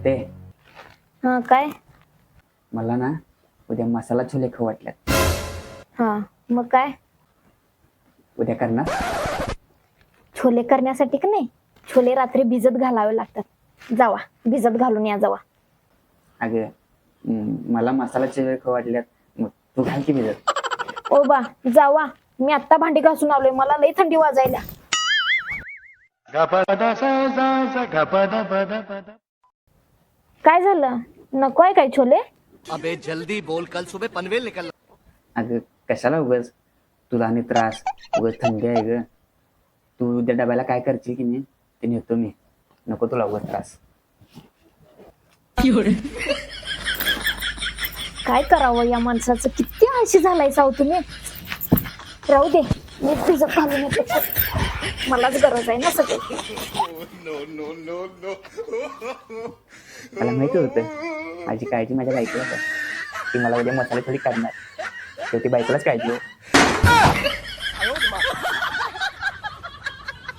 ते हा काय? मला ना उद्या मसाला छोले खाऊ वाटल्यात. हा मग काय? उद्या करणार? छोले करण्यासाठी का नाही, छोले रात्री भिजत घालावे लागतात. जावा भिजत घालून या जावा. अगं मला मसाला छोले खाऊ वाटल्यात, मग तू घाल की भिजत. ओ बा जावा, मी आत्ता भांडी घासून आलोय, मला लई थंडी वाजायला. काय झालं, नको आहे काय छोले? अबे जल्दी बोल, कल सुबह पनवेल निकलना. अगं कशाला उगाच तुला आणि त्रास, उगाच थंडी आहे ग. तू उद्या डब्याला काय करशील की नाही ते नेतो मी, नको तुला उगाच त्रास. काय करावं या माणसाचं, किती आळशी झालाय साव तुम्ही. राहू दे, मी भिजत घालून येते, मलाच गरज आहे ना सगळं. मला माहिती होतं माझी काळजी माझ्या बायकोला आहे. ती मला उद्या मसाला थोडी करणार, शेवटी बायकोलाच काळजी हो.